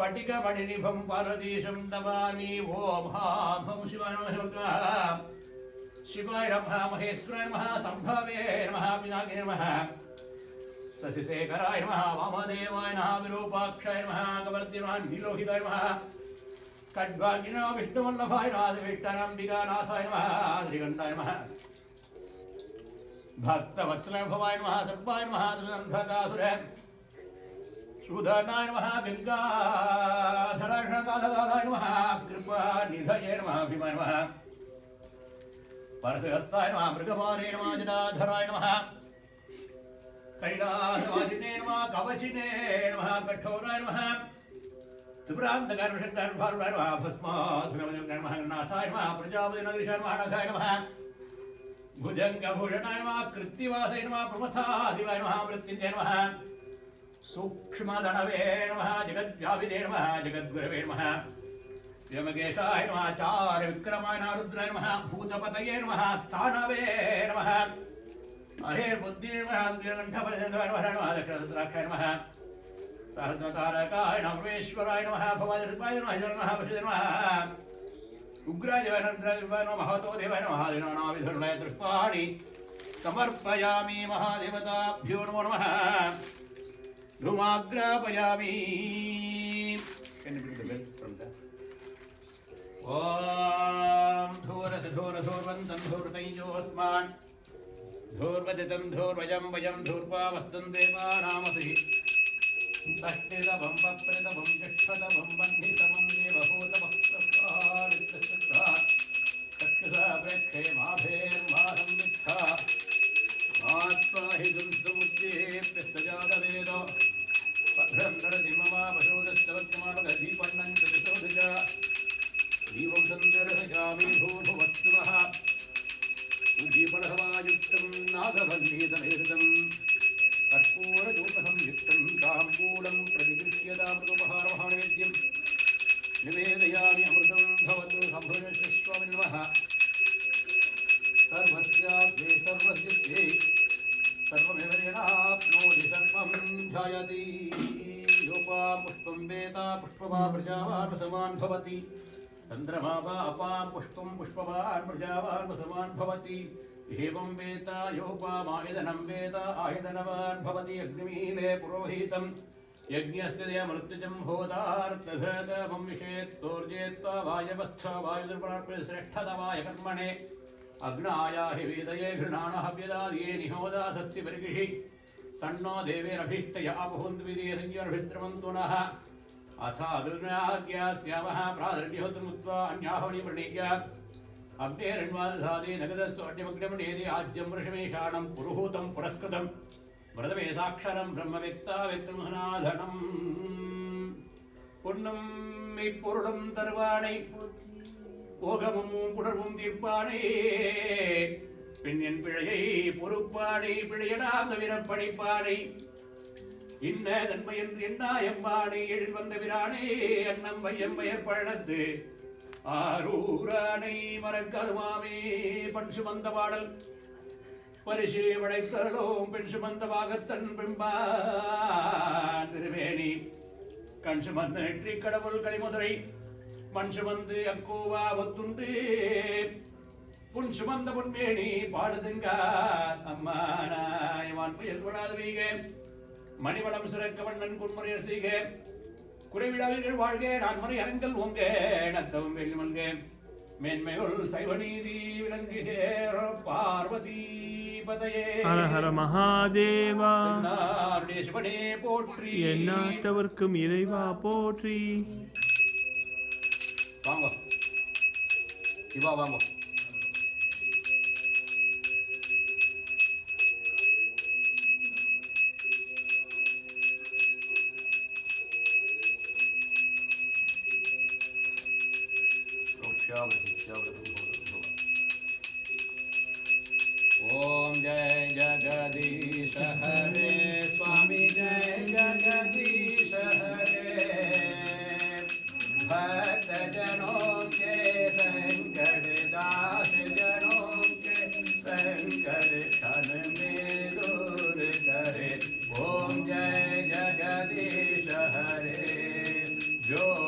स्फटिकमणिनिभं पार्वतीशं नमामि ॐ हां शिवाय नमः शिवाय नमः महेश्वराय नमः संभवे नमः पिनाकिने नमः शशिशेखराय नमः वामदेवाय नमः विरूपाक्षाय नमः कवर्तिनमः नीलोहिताय नमः खड्वाग्निनो विष्णुवल्लभाय नमः विष्टानाम्बिकानाथाय नमः श्रीकण्ठाय नमः भक्तवत्सलाय भवाय नमः सर्वाय नमः त्रिगन्धकासुर शूधनाय नमः गंगाधराय नमः कृपानिधये नमः भीमाय नमः परशुहस्ताय नमः मृगमारे नमः जटाधराय नमः कैलासवासिने नमः कवचिने नमः कठोराय नमः त्रिपुरान्तकाय नमः भस्माधुरमजुगाय नमः नाथाय नमः प्रजापतिनदृशाय नमः नाथाय नमः भुजङ्गभूषणाय नमः कृत्तिवासाय नमः प्रमथादिवाय नमः मृत्युञ्जय नमः सूक्ष्मधनवे नमः जगद्व्यापिने नमः जगद्गुरवे नमः यमकेशाय नमः चार विक्रमाय नमः रुद्राय नमः भूतपतये नमः स्थानवे नमः हरे बुद्धि नमः नीलकण्ठपरजन्वाय नमः दक्षिणरुद्राक्षाय नमः सहस्रतारकाय नमः परमेश्वराय नमः भवाय नमः नमः पशुदेवाय नमः उग्राय देवाय नमः महतो देवाय नमः दिनानाविधुर्णय दृष्पाणि समर्पयामि महादेवताभ्यो नमो नमः धूमाग्रापयामि ॐ धूरधूरधूर्वन्तं धूर्तञ्जोऽस्मान् धूर्वदितं धूर्वजं वयं धूर्वावस्तं देवानामसि षष्टितमं वप्रतमं जिष्ठतमं बन्धितमं देवभूतमस्त्रस्वादित्यश्रुत्वा चक्षुषा प्रेक्षे माभेर्माहं मिथ्या मात्वा हि दुंसमुद्येऽप्यस्तजातवेदो भद्रं नरसिंहमा पशोदस्तवक्यमानगदीपन्नं च दिशोदिजा दीपं सन्दर्शयामि भूभुवत्सुवः उज्जीवनहवायुक्तं नागभल्लीतनिर्दं कर्पूरजोतसंयुक्तं ताम्बूलं प्रतिगृह्यतामृतोपहारमहानैवेद्यं निवेदयामि अमृतं भवतु सम्भुजश्विष्वमिन्वः सर्वस्याग्रे सर्वसिद्धे सर्वमेव येनाप्नोति सर्वं ध्यायति योपां पुष्पं वेता पुष्पवा प्रजावान् समान् भवति चन्द्रमा वा अपां पुष्पं पुष्पवान् प्रजावान् समान् भवति एवं वेता योपामायदनं वेद आयदनवान् भवति अग्निमीले पुरोहितं यज्ञस्य मृत्युजं होदार्थभृतमं विषेत्तोर्जेत्वा वायवस्थ वायुर्पणश्रेष्ठतमाय कर्मणे अग्नाया हि वेदये घृणाणः व्यदादिये निहोदा सत्सिवर्गिषि सन्नो देवेरभीष्टय आपुहुन्द्विदीयसंज्ञर्भिस्त्रमन्तु नः अथादुर्नाज्ञास्यामः प्रादर्योतमुत्वा अन्याहवनिमृणीक्य अग्नेरण्वादधादे नगदस्वर्ण्यमग्नमणेदे आज्यं वृषमेषाणं पुरुहूतं पुरस्कृतं व्रतमे साक्षरं ब्रह्मवेत्ता व्यक्तमुहनाधनं पुण्यं மெய்ப்பொருளும் தருவானை போகமும் புணர்வும் தீர்ப்பானே பெண்ணின் பிழையை பொறுப்பானை பிழையலாம் தவிர படிப்பானை இன்ன நன்மை என்று எண்ணாயம்பானை எழில் வந்த விரானே அன்னம் வையம் வயற்பழத்து ஆரூரானை மரக்கருமாமே பண் சுமந்த பாடல் பரிசு படைத்தருளோம் பெண் சுமந்த பாகத்தன் பிம்பான் திருவேணி கண் சுமந்த நெற்றி கடவுள் கலிமுதுரை மண் சுமந்து அக்கோவா ஒத்துண்டு புன் சுமந்த பொன்மேனி பாடுதுங்கார் அம்மா நாயமான் புயல் கொடாது வீக மணிவளம் சிறக்க வண்ணன் குன்முறையர் செய்க குறைவிடாதீர்கள் வாழ்க நான் மறை அரங்கல் ஓங்க நத்தவும் வெல்லுமல்க மேன்மையுள் சைவநீதி விளங்குக பார்வதி பதையே ஹர ஹர மகாதேவா சிவனே போற்றி எந்நாட்டவர்க்கும் இறைவா போற்றி வாங்க சிவா வாங்க ओम जय जगदीश हरे स्वामी जय जगदीश हरे भक्त जनों के संकट ஜோ